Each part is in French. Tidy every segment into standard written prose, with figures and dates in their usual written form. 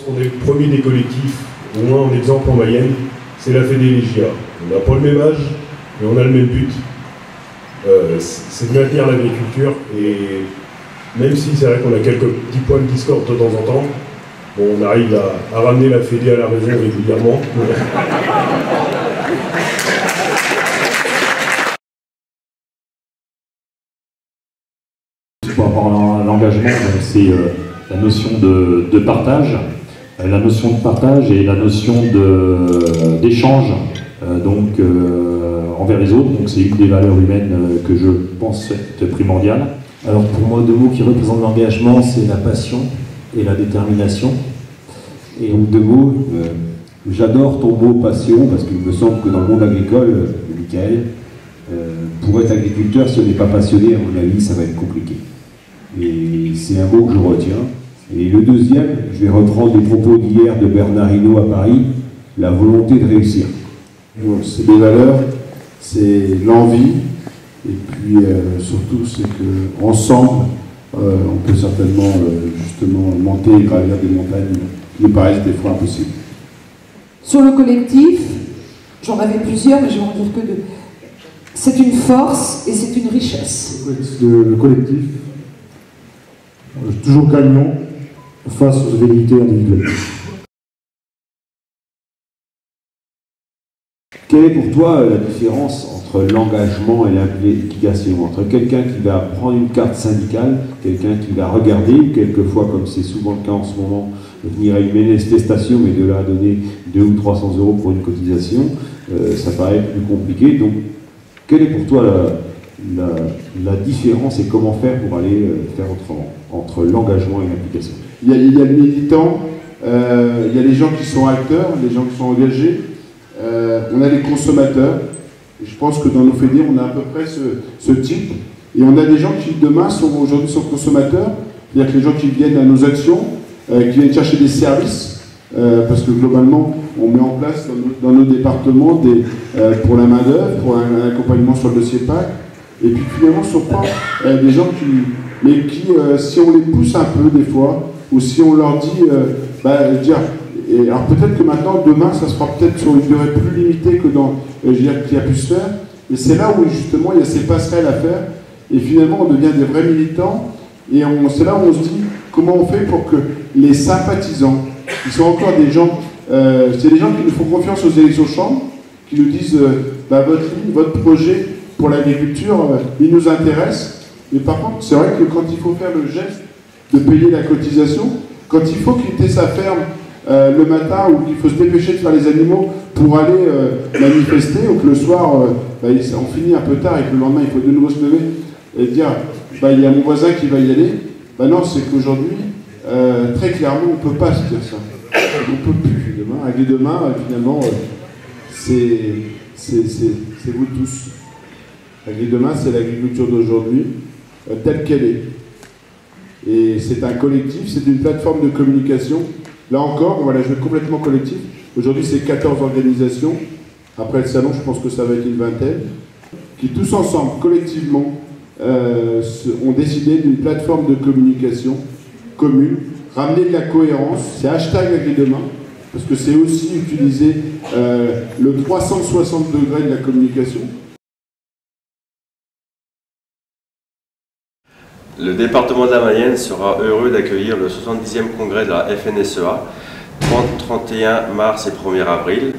qu'on est le premier des collectifs, au moins en exemple en Mayenne, c'est la Fédé Légia. On n'a pas le même âge, mais on a le même but. C'est de maintenir l'agriculture, et même si c'est vrai qu'on a quelques petits points de discorde de temps en temps, bon, on arrive à ramener la Fédé à la raison régulièrement. Par rapport à l'engagement, c'est la notion de partage, la notion de partage et la notion d'échange envers les autres. Donc c'est une des valeurs humaines que je pense être primordiale. Alors pour moi, deux mots qui représentent l'engagement, c'est la passion et la détermination. Et donc deux mots, j'adore ton mot passion, parce qu'il me semble que dans le monde agricole, Michael, pour être agriculteur, si on n'est pas passionné, à mon avis, ça va être compliqué. Et c'est un mot que je retiens. Et le deuxième, je vais reprendre les propos d'hier de Bernard Hinault à Paris, la volonté de réussir. C'est des valeurs, c'est l'envie, et puis surtout c'est qu'ensemble, on peut certainement justement monter et gravir des montagnes qui nous paraissent des fois impossibles. Sur le collectif, j'en avais plusieurs, mais je vais en dire que deux. C'est une force et c'est une richesse. Le collectif, toujours gagnant face aux velléités individuelles. Quelle est pour toi la différence entre l'engagement et l'implication, entre quelqu'un qui va prendre une carte syndicale, quelqu'un qui va regarder, ou quelquefois, comme c'est souvent le cas en ce moment, venir à une manifestation, mais de là à donner 200 ou 300 € pour une cotisation, ça paraît plus compliqué. Donc, quelle est pour toi la différence et comment faire pour aller faire autrement entre l'engagement et l'implication? Il y a le militant, il y a les gens qui sont acteurs, les gens qui sont engagés, on a les consommateurs. Et je pense que dans nos fédés, on a à peu près ce type. Et on a des gens qui demain aujourd'hui sont consommateurs, c'est-à-dire que les gens qui viennent à nos actions, qui viennent chercher des services, parce que globalement, on met en place dans nos départements pour la main-d'œuvre, pour un accompagnement sur le dossier PAC. Et puis finalement, ce ne sont pas des gens qui, si on les pousse un peu des fois, ou si on leur dit, alors peut-être que maintenant, demain, ça sera peut-être sur une durée plus limitée que qu'il a pu se faire. Et c'est là où justement il y a ces passerelles à faire. Et finalement, on devient des vrais militants. Et c'est là où on se dit comment on fait pour que les sympathisants, qui sont encore des gens, c'est des gens qui nous font confiance aux élections chambres, qui nous disent votre ligne, votre projet pour l'agriculture, il nous intéresse. Mais par contre, c'est vrai que quand il faut faire le geste de payer la cotisation, quand il faut quitter sa ferme le matin ou qu'il faut se dépêcher de faire les animaux pour aller manifester, ou que le soir, on finit un peu tard et que le lendemain, il faut de nouveau se lever et dire il y a mon voisin qui va y aller. Non, c'est qu'aujourd'hui, très clairement, on ne peut pas se dire ça. On ne peut plus. Demain, avec les demain, finalement, c'est vous tous. Avec les demain, c'est l'agriculture d'aujourd'hui, telle qu'elle est. Et c'est un collectif, c'est une plateforme de communication. Là encore, on va la jouer complètement collectif. Aujourd'hui, c'est 14 organisations. Après le salon, je pense que ça va être une vingtaine, qui tous ensemble, collectivement, ont décidé d'une plateforme de communication commune, ramener de la cohérence. C'est #AgriDemain, parce que c'est aussi utiliser le 360 degrés de la communication. Le département de la Mayenne sera heureux d'accueillir le 70e congrès de la FNSEA, 30-31 mars et 1er avril.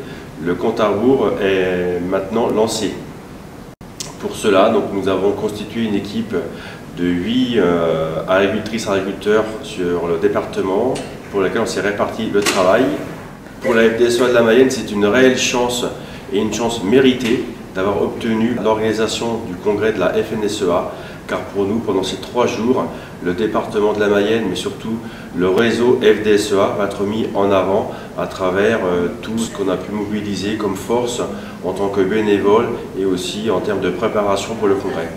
Le compte à rebours est maintenant lancé. Pour cela, donc, nous avons constitué une équipe de 8 agricultrices et agriculteurs sur le département, pour laquelle on s'est réparti le travail. Pour la FDSEA de la Mayenne, c'est une réelle chance et une chance méritée d'avoir obtenu l'organisation du congrès de la FNSEA, car pour nous, pendant ces 3 jours, le département de la Mayenne, mais surtout le réseau FDSEA, va être mis en avant à travers tout ce qu'on a pu mobiliser comme force en tant que bénévole et aussi en termes de préparation pour le congrès.